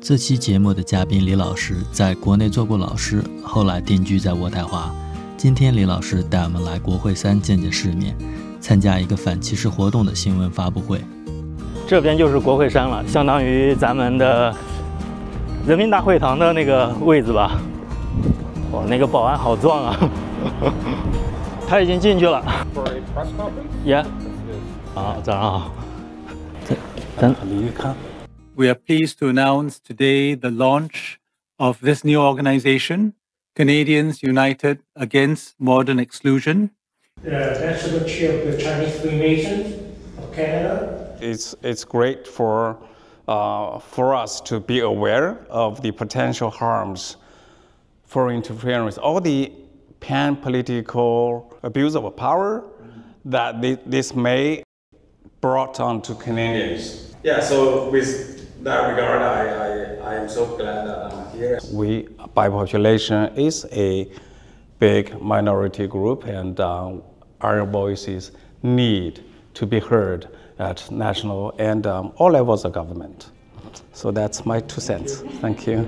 这期节目的嘉宾李老师在国内做过老师，后来定居在渥太华。今天李老师带我们来国会山见见世面，参加一个反歧视活动的新闻发布会。这边就是国会山了，相当于咱们的人民大会堂的那个位置吧。哇，那个保安好壮啊！他已经进去了。Yeah。啊，早上好。咱离开。We are pleased to announce today the launch of this new organization, Canadians United Against Modern Exclusion. That's the chair of the Chinese Freemasons of Canada. It's great for us to be aware of the potential harms, foreign interference, all the pan-political abuse of power that this may brought on to Canadians. Yeah, so with that regard, I am so glad that I'm here. We, by population, is a big minority group, and our voices need to be heard at national and all levels of government. So that's my 2 cents. Thank you.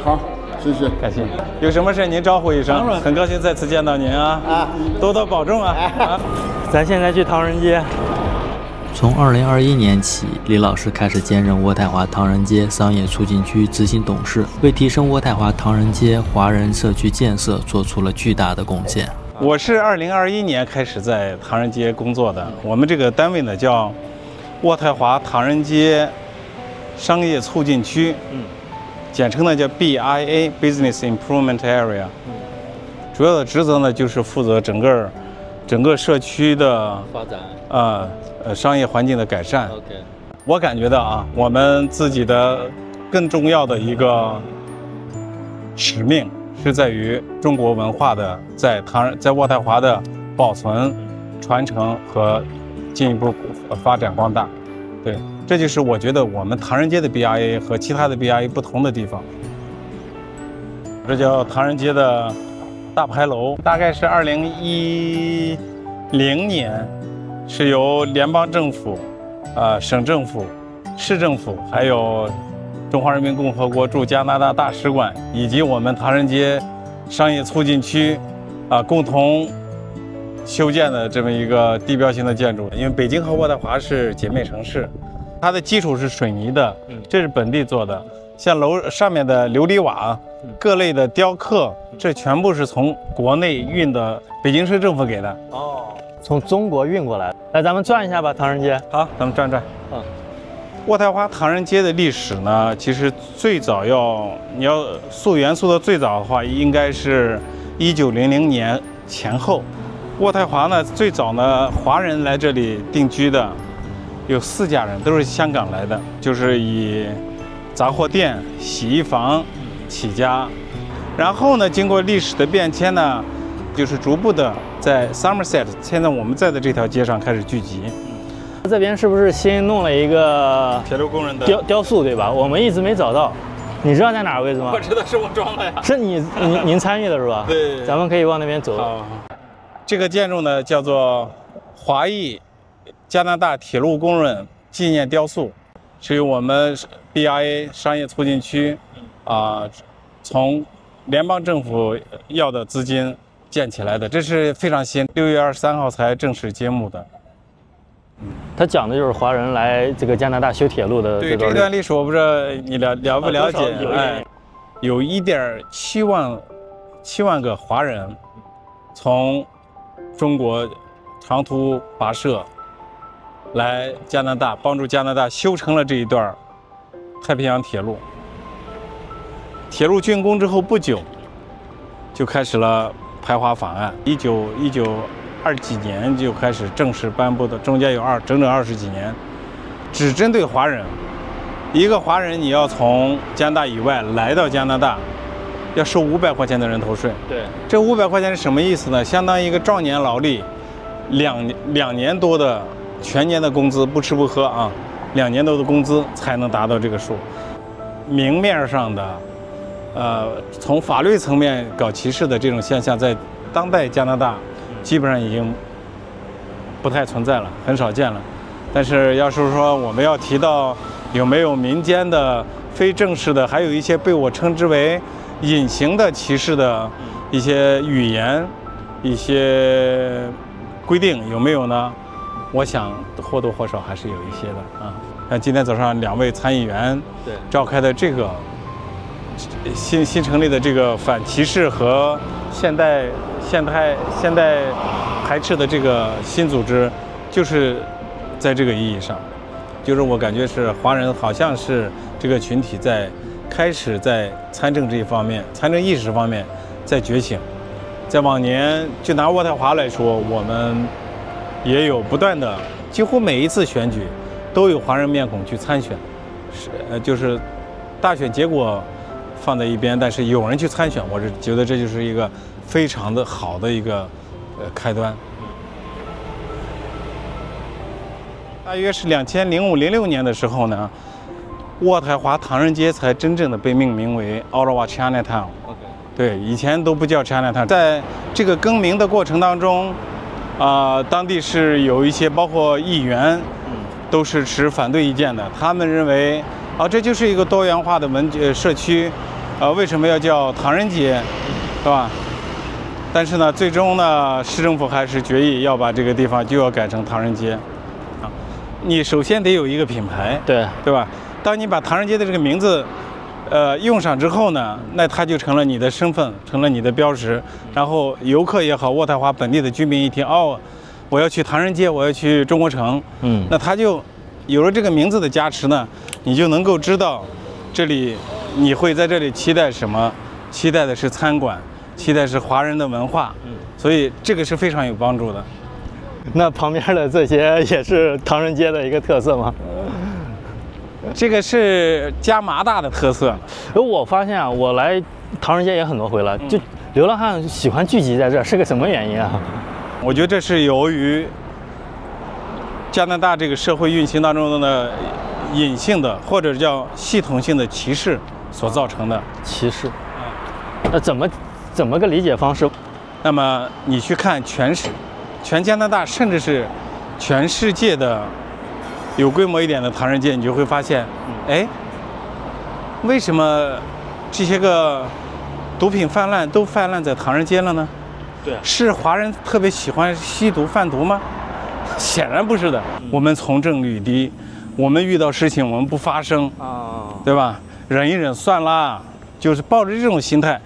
好，谢谢，感谢。有什么事您招呼一声，很高兴再次见到您啊！多多保重啊！咱现在去唐人街。从2021年起，李老师开始兼任渥太华唐人街商业促进区执行董事，为提升渥太华唐人街华人社区建设做出了巨大的贡献。我是2021年开始在唐人街工作的，我们这个单位呢叫渥太华唐人街商业促进区，简称呢叫 BIA Business Improvement Area。主要的职责呢就是负责整个社区的发展，商业环境的改善。我感觉到啊，我们自己的更重要的一个使命是在于中国文化的在渥太华的保存、传承和进一步发展光大。对，这就是我觉得我们唐人街的 BIA 和其他的 BIA 不同的地方。这叫唐人街的大牌楼，大概是2010年，是由联邦政府、省政府、市政府，还有中华人民共和国驻加拿大大使馆以及我们唐人街商业促进区共同修建的这么一个地标性的建筑。因为北京和渥太华是姐妹城市，它的基础是水泥的，这是本地做的。像楼上面的琉璃瓦、各类的雕刻，这全部是从国内运的，北京市政府给的。哦，从中国运过来。来，咱们转一下吧，唐人街。好，咱们转。渥太华唐人街的历史呢，其实最早你要溯源溯到最早的话，应该是1900年前后。渥太华呢，最早呢，华人来这里定居的有4家人，都是香港来的，就是以杂货店、洗衣房起家，然后呢，经过历史的变迁呢，就是逐步的在 Somerset 现在我们在的这条街上开始聚集。这边是不是新弄了一个铁路工人的雕塑，对吧？我们一直没找到，你知道在哪儿位置吗？我知道，是我装了呀。是您参与的是吧？对，咱们可以往那边走。好，这个建筑呢叫做华裔加拿大铁路工人纪念雕塑，是由我们 BIA 商业促进区从联邦政府要的资金建起来的，这是非常新，6月23号才正式揭幕的。他讲的就是华人来这个加拿大修铁路的这段历史，我不知道你了不了解？有1.7万个华人从中国长途跋涉来加拿大，帮助加拿大修成了这一段太平洋铁路。铁路竣工之后不久，就开始了排华法案。1920几年就开始正式颁布的，中间有整整20几年，只针对华人。一个华人你要从加拿大以外来到加拿大，要收500块钱的人头税。对，这500块钱是什么意思呢？相当于一个壮年劳力两年多的全年的工资，不吃不喝啊，2年多的工资才能达到这个数。明面上的，从法律层面搞歧视的这种现象，在当代加拿大基本上已经不太存在了，很少见了。但是要是说我们要提到有没有民间的非正式的，还有一些被我称之为隐形的歧视的一些语言、一些规定有没有呢？我想或多或少还是有一些的啊。像今天早上2位参议员召开的这个新成立的这个反歧视和现代排斥的这个新组织，就是在这个意义上，就是我感觉是华人好像是这个群体开始在参政这一方面、参政意识方面在觉醒。在往年，就拿渥太华来说，我们也有不断的，几乎每一次选举都有华人面孔去参选，就是大选结果放在一边，但是有人去参选，我是觉得这就是一个非常的好的一个开端。大约是2005-06年的时候呢，渥太华唐人街才真正的被命名为 Ottawa Chinatown。对，以前都不叫 Chinatown。在这个更名的过程当中，当地是有一些包括议员，都是持反对意见的。他们认为，这就是一个多元化的社区，为什么要叫唐人街，是吧？但是呢，最终呢，市政府还是决议要把这个地方就要改成唐人街。你首先得有一个品牌，对吧？当你把唐人街的这个名字，用上之后呢，那它就成了你的身份，成了你的标识。然后游客也好，渥太华本地的居民一听，我要去唐人街，我要去中国城，那他就有了这个名字的加持呢，你就能够知道这里你会在这里期待什么，期待的是餐馆，期待是华人的文化，所以这个是非常有帮助的。那旁边的这些也是唐人街的一个特色吗？这个是加拿大的特色。我发现啊，我来唐人街也很多回了，就流浪汉喜欢聚集在这儿，是个什么原因啊？我觉得这是由于加拿大这个社会运行当中的隐性的或者叫系统性的歧视所造成的歧视。那怎么个理解方式？那么你去看全加拿大，甚至是全世界的有规模一点的唐人街，你就会发现，为什么这些个毒品都泛滥在唐人街了呢？对，是华人特别喜欢吸毒贩毒吗？显然不是的。我们从政率低，我们遇到事情我们不发声对吧？忍一忍算了，就是抱着这种心态。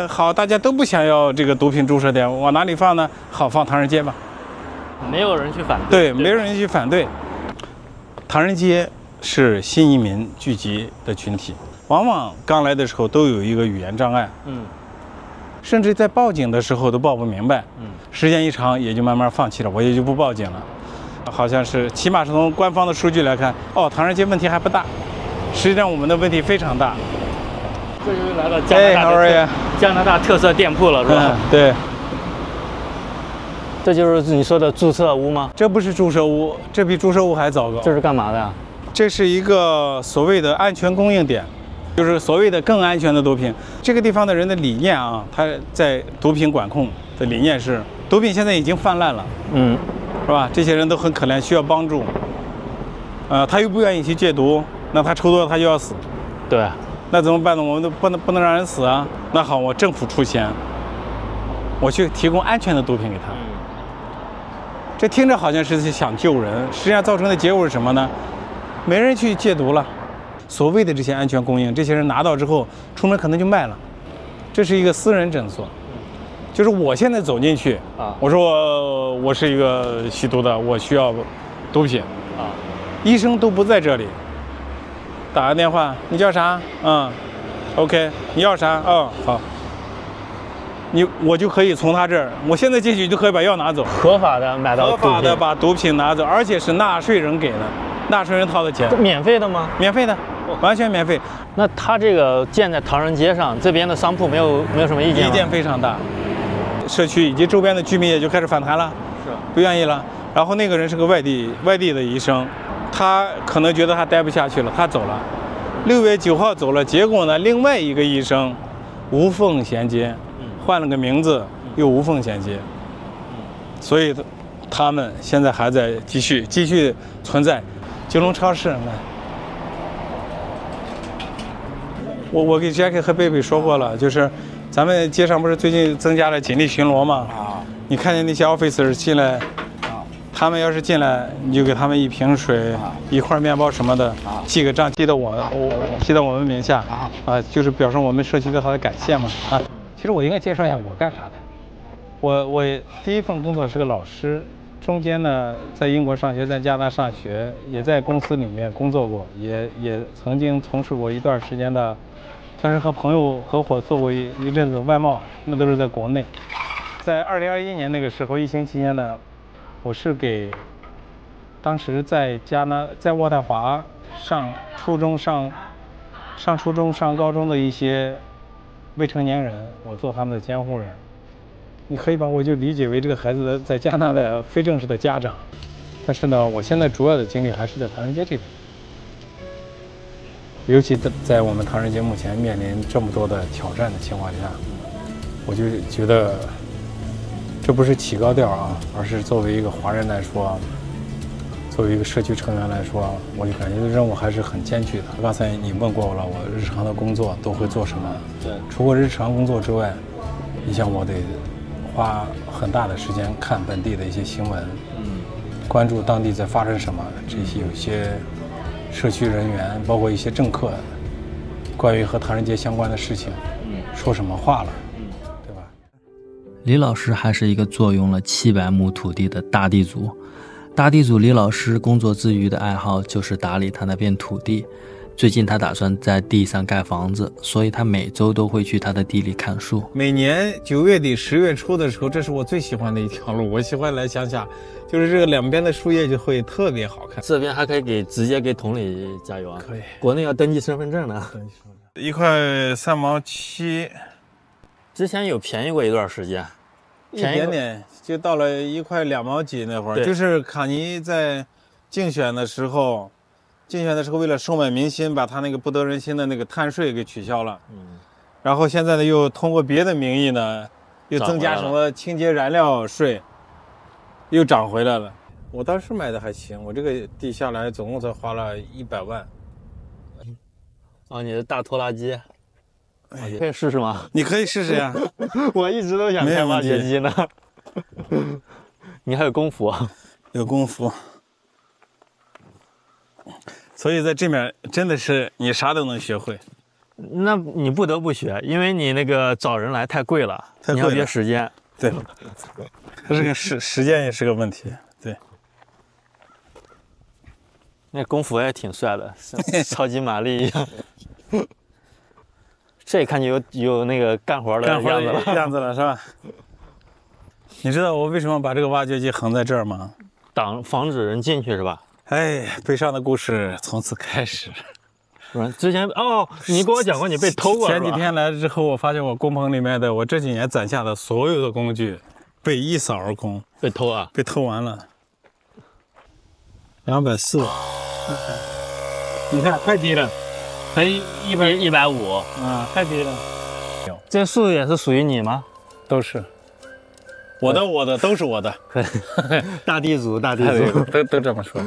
好，大家都不想要这个毒品注射点，往哪里放呢？好，放唐人街吧。没有人去反对。对，没有人去反对。唐人街是新移民聚集的群体，往往刚来的时候都有一个语言障碍，甚至在报警的时候都报不明白，时间一长也就慢慢放弃了，我也就不报警了。好像是，起码是从官方的数据来看，唐人街问题还不大，实际上我们的问题非常大。这就是来到加拿大特色店铺了，是吧？对。这就是你说的注射屋吗？这不是注射屋，这比注射屋还糟糕。这是干嘛的呀？这是一个所谓的安全供应点，就是所谓的更安全的毒品。这个地方的人的理念啊，他在毒品管控的理念是，毒品现在已经泛滥了，是吧？这些人都很可怜，需要帮助。他又不愿意去戒毒，那他抽多了他就要死。对。那怎么办呢？我们都不能让人死啊。那好，我政府出钱，我去提供安全的毒品给他。这听着好像是想救人，实际上造成的结果是什么呢？没人去戒毒了。所谓的这些安全供应，这些人拿到之后，出门可能就卖了。这是一个私人诊所，就是我现在走进去我说我是一个吸毒的，我需要毒品医生都不在这里。打个电话，你叫啥？OK， 你要啥？好。我就可以从他这儿，我现在进去就可以把药拿走，合法的买到毒品，合法的把毒品拿走，而且是纳税人给的，纳税人掏的钱，免费的吗？免费的，完全免费。那他这个建在唐人街上，这边的商铺没有什么意见吗？意见非常大，社区以及周边的居民也就开始反弹了，不愿意了。然后那个人是个外地的医生，他可能觉得他待不下去了，他走了。6月9号走了，结果呢，另外一个医生无缝衔接。换了个名字，又无缝衔接，所以他们现在还在继续存在。九龙超市，来，我给 Jackie 和贝贝说过了，就是咱们街上不是最近增加了警力巡逻吗？你看见那些 officer 进来，他们要是进来，你就给他们一瓶水、一块面包什么的，记个账，记到我们名下，就是表示我们社区对他的感谢嘛。其实我应该介绍一下我干啥的。我第一份工作是个老师。中间呢，在英国上学，在加拿大上学，也在公司里面工作过，也曾经从事过一段时间的，算是和朋友合伙做过一阵子外贸，那都是在国内。在2021年那个时候，疫情期间呢，我是给当时在渥太华上初中、上高中的一些未成年人，我做他们的监护人。你可以把我就理解为这个孩子的在加拿大非正式的家长，但是呢，我现在主要的精力还是在唐人街这边，尤其在我们唐人街目前面临这么多的挑战的情况下，我就觉得这不是起高调啊，而是作为一个华人来说，作为一个社区成员来说，我就感觉任务还是很艰巨的。刚才你问过我了，我日常的工作都会做什么？对，除过日常工作之外，你像我得花很大的时间看本地的一些新闻，关注当地在发生什么，这些有些社区人员，包括一些政客，关于和唐人街相关的事情，说什么话了，对吧？李老师还是一个坐拥了700亩土地的大地主。大地主李老师工作之余的爱好就是打理他那片土地。最近他打算在地上盖房子，所以他每周都会去他的地里砍树。每年9月底10月初的时候，这是我最喜欢的一条路，我喜欢来乡下，就是这个两边的树叶就会特别好看。这边还可以直接给同里加油啊？可以。国内要登记身份证呢。1块3毛7，之前有便宜过一段时间，一点点，就到了1块2毛几那会儿，就是卡尼在竞选的时候，为了收买民心，把他那个不得人心的那个碳税给取消了。然后现在呢，又通过别的名义呢，又增加什么清洁燃料税，又涨回来了。我当时买的还行，我这个地下来总共才花了100万。你的大拖拉机，可以试试吗？你可以试试呀。我一直都想开挖掘机呢。你还有功夫？有功夫。所以在这面真的是你啥都能学会，那你不得不学，因为你那个找人来太贵了，你要约时间。对，这个时间也是个问题。对，那功夫也挺帅的，像超级玛丽一样。这一看就有那个干活的样子了，是吧？你知道我为什么把这个挖掘机横在这儿吗？防止人进去是吧？哎，悲伤的故事从此开始。之前你跟我讲过你被偷过。前几天来了之后，我发现我工棚里面的我这几年攒下的所有的工具被一扫而空。被偷啊？被偷完了。240。你看太低了，才150啊，太低了。这树也是属于你吗？都是。我的都是我的。大地主都这么说。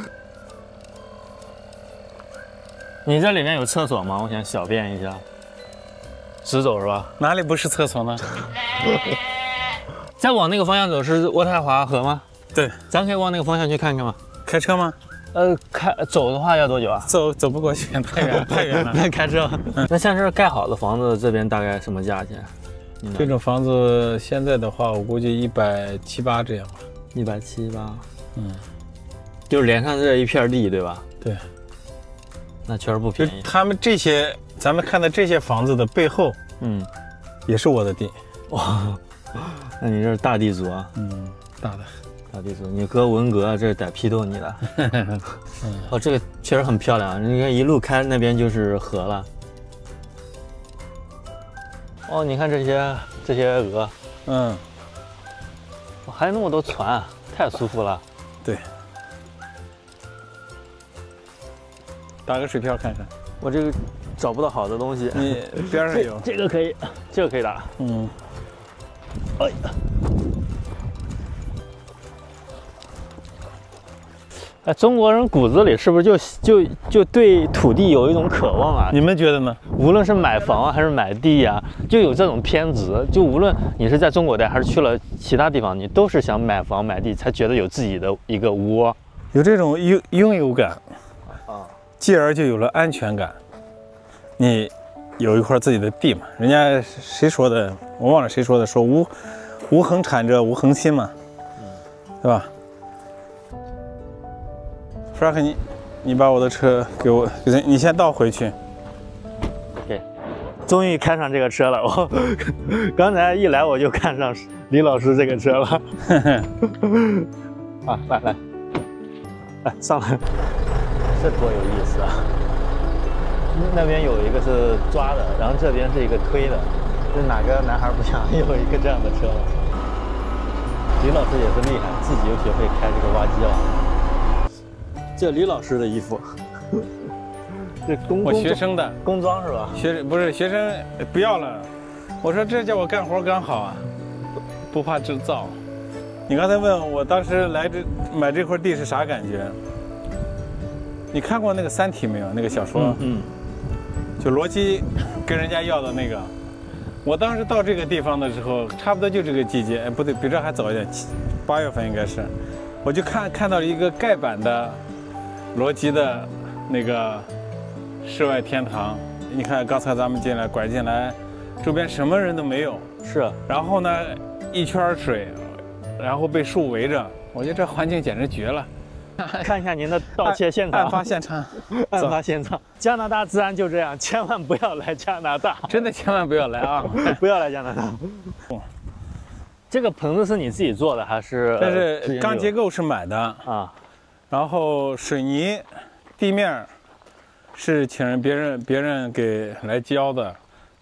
你这里面有厕所吗？我想小便一下。直走是吧？哪里不是厕所呢？再往那个方向走是渥太华河吗？对，咱可以往那个方向去看看吗？开车吗？走的话要多久啊？走不过去，太远了。那开车。那像这盖好的房子，这边大概什么价钱？这种房子现在的话，我估计170、180这样吧。170、180，就是连上这一片地，对吧？对。那确实不便宜。他们这些，咱们看的这些房子的背后，也是我的地。哇，那你这是大地主啊？大地主，你哥文革这是得批斗你的。这个确实很漂亮，你看一路开那边就是河了。你看这些鹅，还有那么多船，太舒服了。对。打个水漂看看，我这个找不到好的东西。你边上有，这个可以，这个可以打。哎，中国人骨子里是不是就对土地有一种渴望啊？你们觉得呢？无论是买房还是买地啊，就有这种偏执。就无论你是在中国待还是去了其他地方，你都是想买房买地，才觉得有自己的一个窝，有这种拥有感啊，继而就有了安全感。你有一块自己的地嘛，人家谁说的？我忘了谁说的，说无恒产者无恒心嘛，对吧？Frank， 你把我的车给我，你先倒回去。OK， 终于开上这个车了。我刚才一来我就看上李老师这个车了。啊，来，上来，这多有意思啊！那边有一个是抓的，然后这边是一个推的。这哪个男孩不想有一个这样的车了？李老师也是厉害，自己又学会开这个挖机了。这李老师的衣服，这我学生的工装是吧？不是学生不要了，我说这叫我干活刚好啊，不怕制造。你刚才问我当时买这块地是啥感觉？你看过那个《三体》没有？那个小说，就罗辑跟人家要的那个。我当时到这个地方的时候，差不多就这个季节，不对，比这还早一点，8月份应该是，我就看到了一个盖板的。罗辑的那个世外天堂，你看刚才咱们拐进来，周边什么人都没有，是。然后呢，一圈水，然后被树围着，我觉得这环境简直绝了。看一下您的盗窃现场，案发现场，案发现场。加拿大治安就这样，千万不要来加拿大，真的千万不要来啊！不要来加拿大。这个棚子是你自己做的还是？这是钢结构是买的啊。然后水泥地面是请别人给来浇的，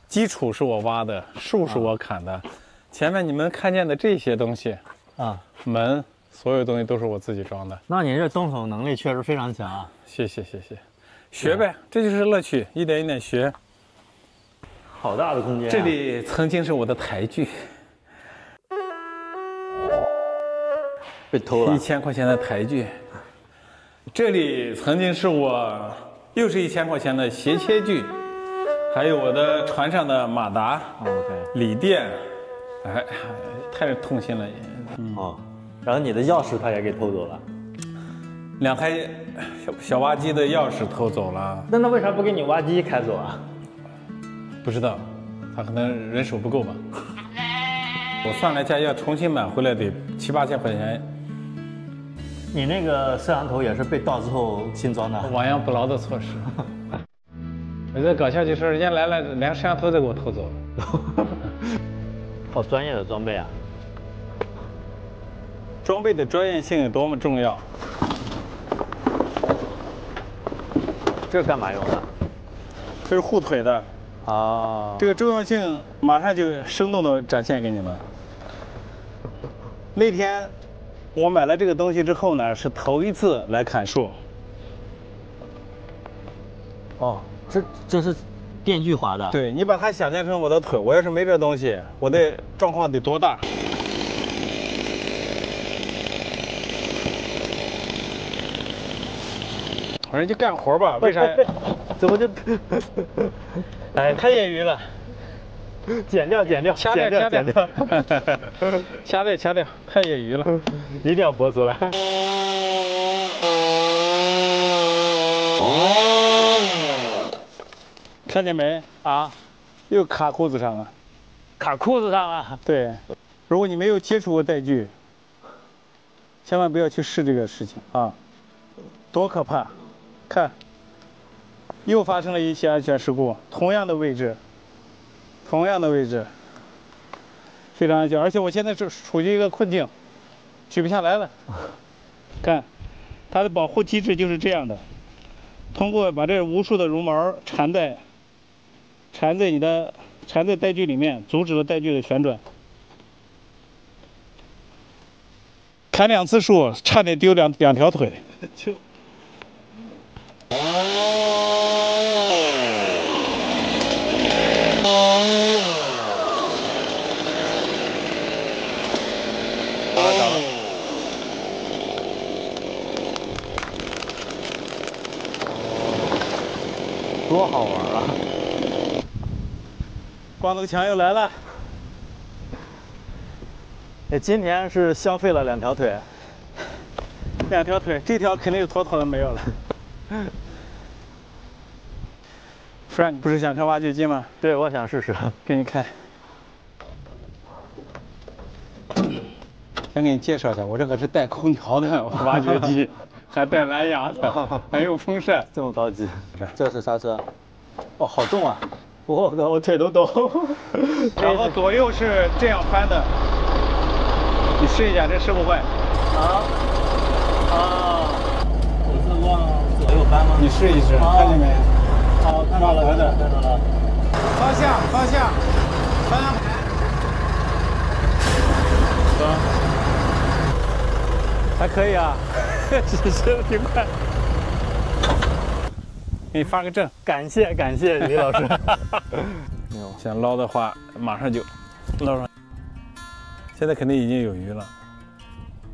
基础是我挖的，树是我砍的，前面你们看见的这些东西啊，门所有东西都是我自己装的。那你这动手能力确实非常强啊！谢谢，学呗，这就是乐趣，一点一点学。好大的空间啊！这里曾经是我的台剧，被偷了，1000块钱的台剧。这里曾经是我又是1000块钱的斜切锯，还有我的船上的马达、锂电，哎，太痛心了。哦，然后你的钥匙他也给偷走了，2台小挖机的钥匙偷走了。那为啥不给你挖机开走啊？不知道，他可能人手不够吧。我算了一下，要重新买回来得7、8千块钱。你那个摄像头也是被盗之后新装的，亡羊补牢的措施。我在搞笑就说人家来了，连摄像头都给我偷走了。好专业的装备啊！装备的专业性有多么重要？这干嘛用的？这是护腿的。啊，这个重要性马上就生动的展现给你们。那天。我买了这个东西之后呢，是头一次来砍树。哦，这是电锯划的。对，你把它想象成我的腿，我要是没这东西，我的状况得多大？我说就干活吧，为啥？怎么就？哎，太业余了。剪掉，掐掉，掐掉，太业余了，一定要播出来。看见没？啊，又卡裤子上了。卡裤子上了？对，如果你没有接触过带锯，千万不要去试这个事情啊，多可怕！看，又发生了一起安全事故，同样的位置，非常安全。而且我现在是处于一个困境，取不下来了。看，它的保护机制就是这样的，通过把这无数的绒毛缠在带锯里面，阻止了带锯的旋转。砍2次树，差点丢两条腿。就。多好玩啊！光头强又来了。哎，今年是消费了2条腿，2条腿，这条肯定妥妥的没有了。Frank 不是想看挖掘机吗？对，我想试试，给你看。先给你介绍一下，我这可是带空调的挖掘机，还带蓝牙的，还有风扇，这么高级。这是刹车，哦，好重啊！我靠，我腿都抖。然后左右是这样翻的，你试一下，这试不会。我是往左右翻吗？你试一试，看见没？好，看到了，看到了。方向，方向盘。还可以啊，试的挺快。给你发个证，感谢李老师。想捞的话，马上就捞上。现在肯定已经有鱼了，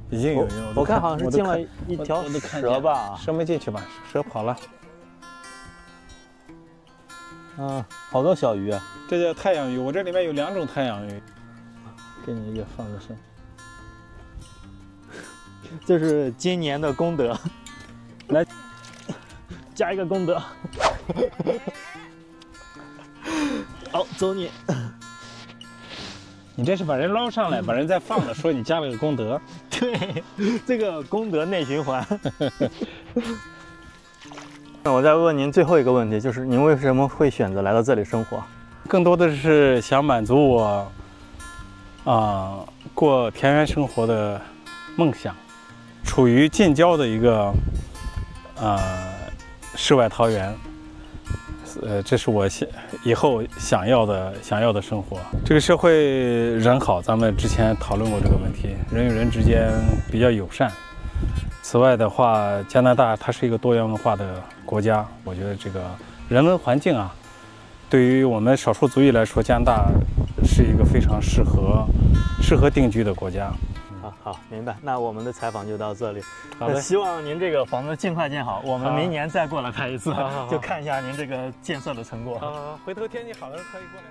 已经有鱼了。我看好像是进了一条蛇吧？蛇没进去吧？蛇跑了。好多小鱼啊！这叫太阳鱼，我这里面有2种太阳鱼。给你一个放个声。这是今年的功德，来加一个功德。好，走你。你这是把人捞上来，把人再放了，说你加了个功德。对，这个功德内循环。那我再问您最后一个问题，就是您为什么会选择来到这里生活？更多的是想满足我过田园生活的梦想。处于近郊的一个世外桃源，这是我以后想要的生活。这个社会人好，咱们之前讨论过这个问题，人与人之间比较友善。此外的话，加拿大它是一个多元文化的国家，我觉得这个人文环境啊，对于我们少数族裔来说，加拿大是一个非常适合定居的国家。好，明白。那我们的采访就到这里。好的，希望您这个房子尽快建好，我们明年再过来拍一次，就看一下您这个建设的成果。回头天气好的时候可以过来。